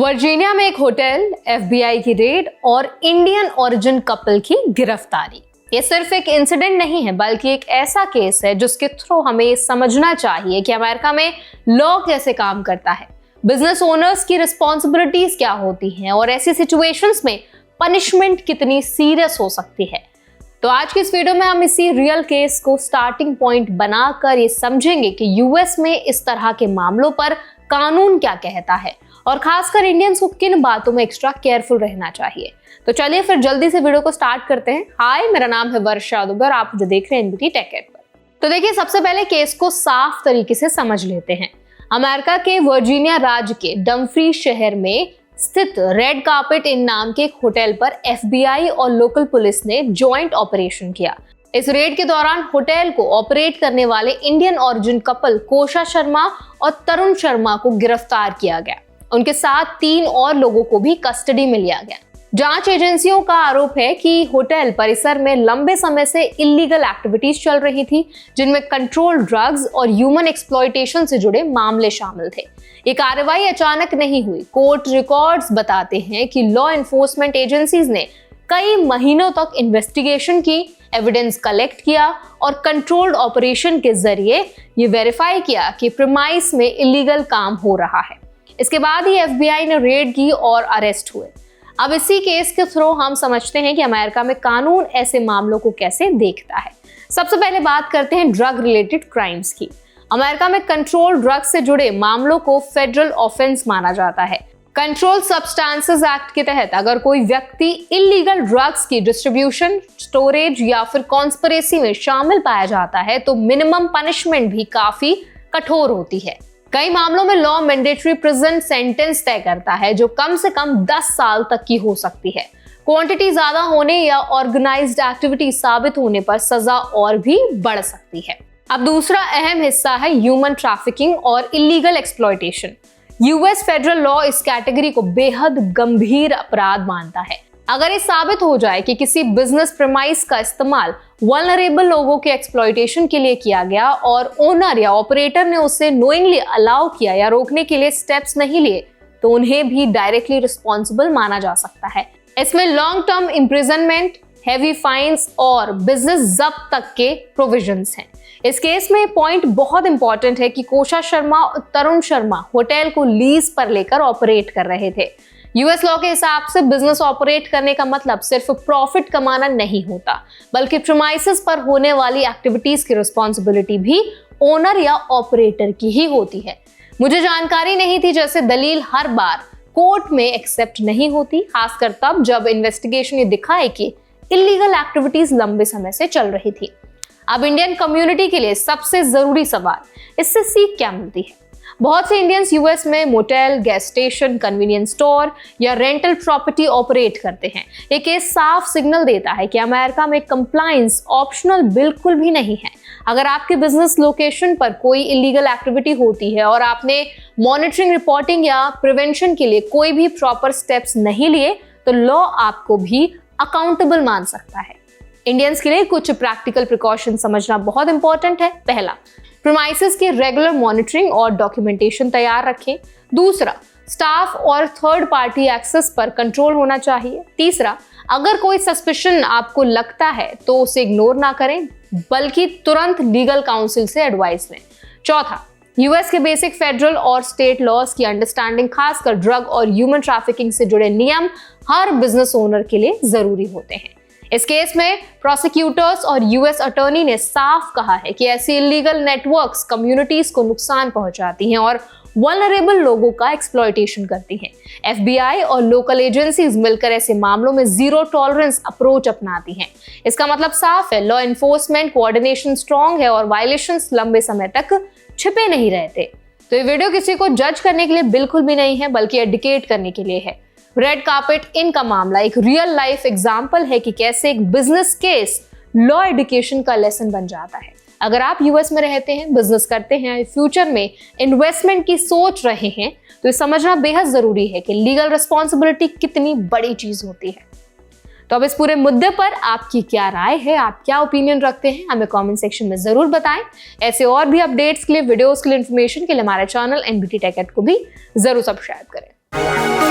Virginia में एक hotel, FBI की रेड और इंडियन ओरिजिन कपल की गिरफ्तारी। ये सिर्फ एक इंसिडेंट नहीं है बल्कि एक ऐसा केस है जिसके थ्रू हमें ये समझना चाहिए कि अमेरिका में लॉ कैसे काम करता है, बिजनेस ओनर्स की रिस्पॉन्सिबिलिटीज क्या होती हैं और ऐसी सिचुएशंस में पनिशमेंट कितनी सीरियस हो सकती है। तो आज की इस वीडियो में हम इसी रियल केस को स्टार्टिंग पॉइंट बनाकर ये समझेंगे कि यूएस में इस तरह के मामलों पर कानून क्या कहता है और खासकर इंडियंस को किन बातों में एक्स्ट्रा केयरफुल रहना चाहिए। तो चलिए फिर जल्दी से वीडियो को स्टार्ट करते हैं। हाय, मेरा नाम है वर्षा दुबे और आप जो देख रहे हैं एनबीटी टेक एड पर। तो देखिए, सबसे पहले केस को साफ तरीके से समझ लेते हैं। अमेरिका के वर्जीनिया राज्य के डमफ्री शहर में स्थित रेड कार्पेट इन नाम के एक होटल पर एफबीआई और लोकल पुलिस ने जॉइंट ऑपरेशन किया। इस रेड के दौरान होटल को ऑपरेट करने वाले इंडियन ओरिजिन कपल कोशा शर्मा और तरुण शर्मा को गिरफ्तार किया गया। उनके साथ 3 और लोगों को भी कस्टडी में लिया गया। जांच एजेंसियों का आरोप है कि होटल परिसर में लंबे समय से इलीगल एक्टिविटीज चल रही थी, जिनमें कंट्रोल ड्रग्स और ह्यूमन एक्सप्लॉयटेशन से जुड़े मामले शामिल थे। ये कार्रवाई अचानक नहीं हुई। कोर्ट रिकॉर्ड्स बताते हैं कि लॉ एनफोर्समेंट एजेंसीज ने कई महीनों तक इन्वेस्टिगेशन की, एविडेंस कलेक्ट किया और कंट्रोल्ड ऑपरेशन के जरिए ये वेरीफाई किया कि प्रीमाइस में इलीगल काम हो रहा है। इसके बाद ही एफबीआई ने रेड की और अरेस्ट हुए। अब इसी केस के थ्रू हम समझते हैं कि अमेरिका में कानून ऐसे मामलों को कैसे देखता है। सबसे पहले बात करते हैं ड्रग रिलेटेड क्राइम्स की। अमेरिका में कंट्रोल ड्रग से जुड़े मामलों को फेडरल ऑफेंस माना जाता है। कंट्रोल सब्सटेंसेस एक्ट के तहत अगर कोई व्यक्ति इलीगल ड्रग्स की डिस्ट्रीब्यूशन, स्टोरेज या फिर कॉन्स्पिरेसी में शामिल पाया जाता है तो मिनिमम पनिशमेंट भी काफी कठोर होती है। कई मामलों में लॉ मैंडेटरी प्रिजन सेंटेंस तय करता है जो कम से कम 10 साल तक की हो सकती है। क्वांटिटी ज्यादा होने या ऑर्गेनाइज्ड एक्टिविटी साबित होने पर सजा और भी बढ़ सकती है। अब दूसरा अहम हिस्सा है ह्यूमन ट्रैफिकिंग और illegal exploitation. US federal law इस कैटेगरी को बेहद गंभीर अपराध मानता है। अगर ये साबित हो जाए कि किसी बिजनेस प्रीमाइस का इस्तेमाल वल्नरेबल लोगों के एक्सप्लॉयटेशन के लिए किया गया और ओनर या ऑपरेटर ने उसे नोइंगली अलाउ किया या रोकने के लिए स्टेप्स नहीं लिए, तो उन्हें भी डायरेक्टली रिस्पॉन्सिबल माना जा सकता है। इसमें long term imprisonment, heavy fines और बिजनेस जब्त तक के प्रोविजंस हैं। इस केस में पॉइंट बहुत इंपॉर्टेंट है कि कोशा शर्मा और तरुण शर्मा होटल को लीज पर लेकर ऑपरेट कर रहे थे। यूएस लॉ के हिसाब से बिजनेस ऑपरेट करने का मतलब सिर्फ प्रॉफिट कमाना नहीं होता, बल्कि प्रीमाइसेस पर होने वाली एक्टिविटीज की रिस्पॉन्सिबिलिटी भी ओनर या ऑपरेटर की ही होती है। मुझे जानकारी नहीं थी जैसे दलील हर बार कोर्ट में एक्सेप्ट नहीं होती, खासकर तब जब इन्वेस्टिगेशन ये दिखाए कि इलीगल एक्टिविटीज लंबे समय से चल रही थी। अब इंडियन कम्युनिटी के लिए सबसे जरूरी सवाल, इससे सीख क्या मिलती है? बहुत से इंडियंस यूएस में motel, gas station, convenience store या रेंटल प्रॉपर्टी ऑपरेट करते हैं। ये केस साफ सिग्नल देता है कि अमेरिका में कंप्लायंस ऑप्शनल बिल्कुल भी नहीं है। अगर आपके बिजनेस लोकेशन पर कोई इलीगल एक्टिविटी होती है और आपने मॉनिटरिंग, रिपोर्टिंग या प्रिवेंशन के लिए कोई भी प्रॉपर स्टेप्स नहीं लिए, तो लॉ आपको भी अकाउंटेबल मान सकता है। इंडियंस के लिए कुछ प्रैक्टिकल प्रिकॉशन समझना बहुत इंपॉर्टेंट है। पहला, प्रीमाइसेस की रेगुलर मॉनिटरिंग और डॉक्यूमेंटेशन तैयार रखें। दूसरा, स्टाफ और थर्ड पार्टी एक्सेस पर कंट्रोल होना चाहिए। तीसरा, अगर कोई सस्पिशन आपको लगता है तो उसे इग्नोर ना करें, बल्कि तुरंत लीगल काउंसिल से एडवाइस लें। चौथा, यूएस के बेसिक फेडरल और स्टेट लॉज की अंडरस्टैंडिंग, खासकर ड्रग और ह्यूमन ट्रैफिकिंग से जुड़े नियम हर बिजनेस ओनर के लिए जरूरी होते हैं। इस केस में प्रोसिक्यूटर्स और यूएस अटॉर्नी ने साफ कहा है कि ऐसी इलीगल नेटवर्क्स कम्युनिटीज को नुकसान पहुंचाती हैं और वल्नरेबल लोगों का एक्सप्लॉयटेशन करती हैं। एफबीआई और लोकल एजेंसीज मिलकर ऐसे मामलों में जीरो टॉलरेंस अप्रोच अपनाती हैं। इसका मतलब साफ है, लॉ एनफोर्समेंट कोऑर्डिनेशन स्ट्रांग है और वायलेशंस लंबे समय तक छिपे नहीं रहते। तो ये वीडियो किसी को जज करने के लिए बिल्कुल भी नहीं है, बल्कि एडुकेट करने के लिए है। रेड कार्पेट इन का मामला एक रियल लाइफ एग्जाम्पल है कि कैसे एक बिजनेस केस लॉ एजुकेशन का लेसन बन जाता है। अगर आप यूएस में रहते हैं, बिजनेस करते हैं, फ्यूचर में इन्वेस्टमेंट की सोच रहे हैं, तो ये समझना बेहद जरूरी है कि लीगल रिस्पॉन्सिबिलिटी कितनी बड़ी चीज होती है। तो अब इस पूरे मुद्दे पर आपकी क्या राय है, आप क्या ओपिनियन रखते हैं, हमें कमेंट सेक्शन में जरूर बताएं। ऐसे और भी अपडेट्स के लिए, वीडियोस के लिए, इन्फॉर्मेशन के लिए हमारे चैनल एनबीटी टेक एड को भी जरूर सब्सक्राइब करें।